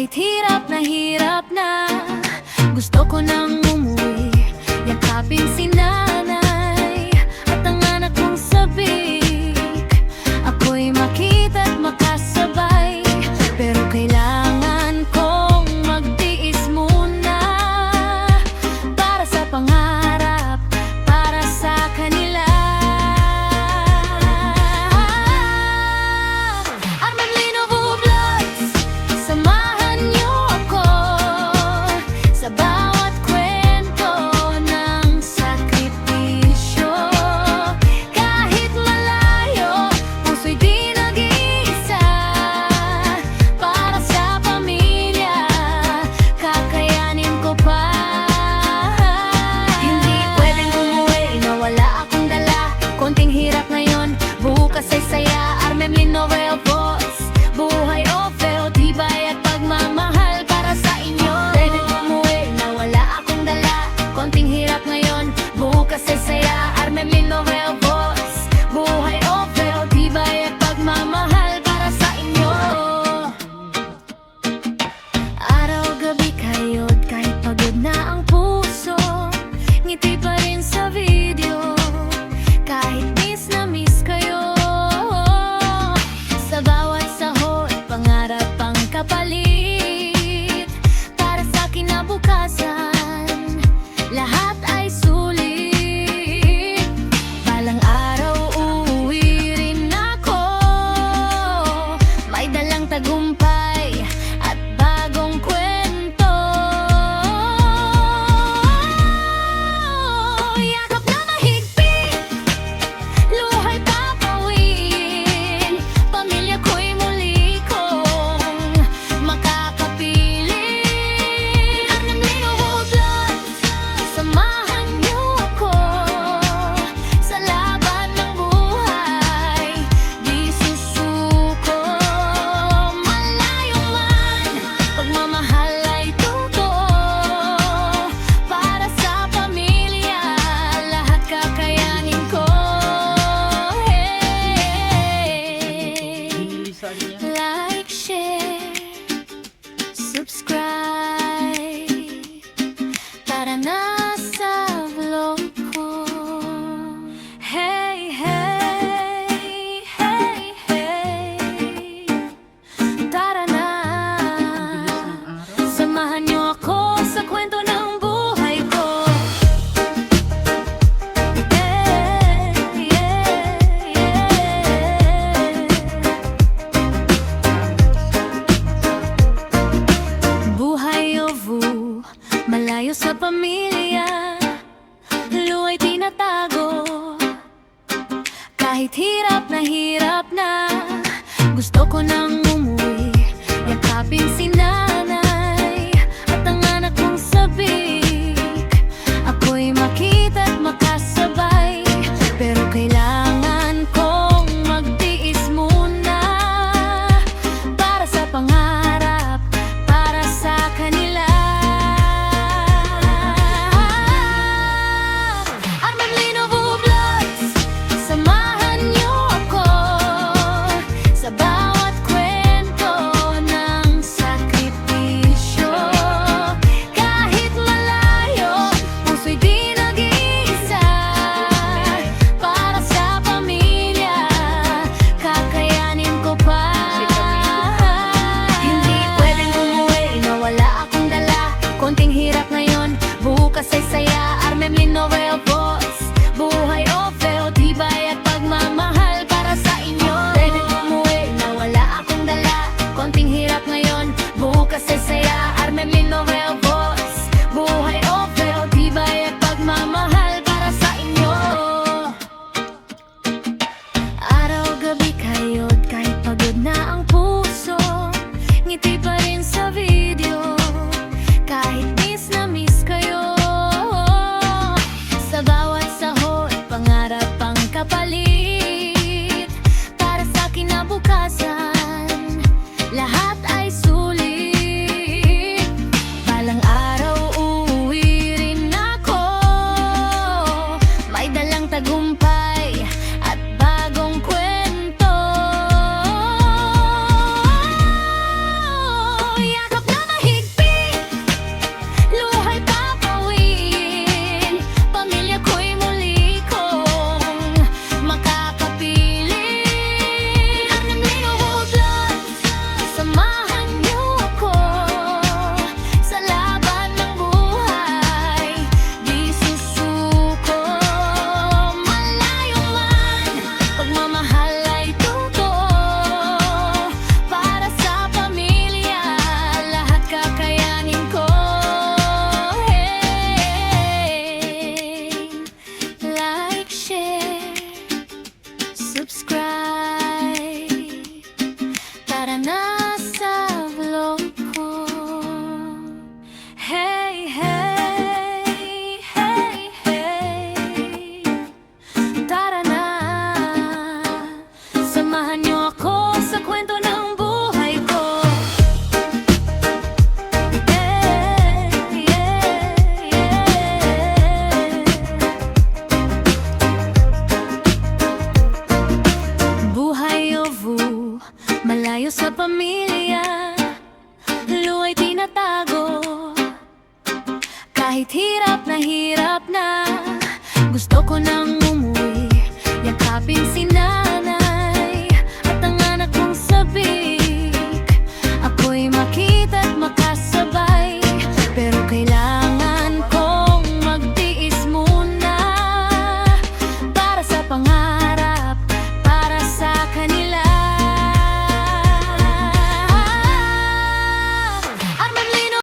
Kahit hirap na gusto ko nang umuwi. Yakapin si nanay at ang anak kong sabik. Ako'y makita't makasabay, pero kailangan kong magtiis muna para sa pangarap, para sa kanila. Armamlino Vlogs, samahan niyo ako sa bawat kwento ng sakripisyo. Kahit malayo, puso'y di nag-iisa. Para sa pamilya, kakayanin ko pa. Hindi pwedeng umuwi na wala akong dala. Konting hirap ngayon, bukas ay saya. Armamlino Voice, buhay o feo, tibay at pagmamahal para sa inyo. Pwedeng umuwi na wala akong dala. Konting hirap ngayon, bukas ay saya. Armamlino Voice, buhay o feo, tibay at pagmamahal para sa inyo. Araw-gabi kayo't kahit pagod na ang puso, ngiti pa rin sa video. Kahit miss na miss kayo, sa bawat sahod, pangarap ang kapalit. Para sa kinabukasan, lahat ay sulit. Balang araw uuwi rin ako, may dalang tagumpay at bagong kwento. Yakap na mahigpit, luhay papawin. Pamilya ko'y muli kong makakapiling. Armamlino Vlogs, samahan niyo ako sa laban ng buhay. Di susuko, malayo man, pagmamahal ay totoo. Para sa pamilya, lahat kakayanin ko. Like, share, subscribe. Tara na sa vlog ko. Hey, hey, hey, hey. Tara na, samahan niyo ako sa kwento ng buhay ko. Yeah, yeah, yeah. Buhay o vu, malayo sa pamilya, luwa'y tinatago. Kahit hirap na gusto ko nang umuwi. Yakapin si nanay at ang anak kong sabik. Ako'y makita't makasabay, pero kailangan kong magtiis muna para sa pangarap, para sa kanila. Armamlino Vlogs, samahan niyo ako sa bawat kwento ng sakripisyo. Tara na sa vlog ko. Hey, hey, hey, hey. Tara na, samahan niyo ako sa kwento ng buhay ko. Yeah, yeah, yeah. Buhay ovu, malayo sa pamilya, luwa'y tinatago. Kahit hirap na, gusto ko nang umuwi, yakapin si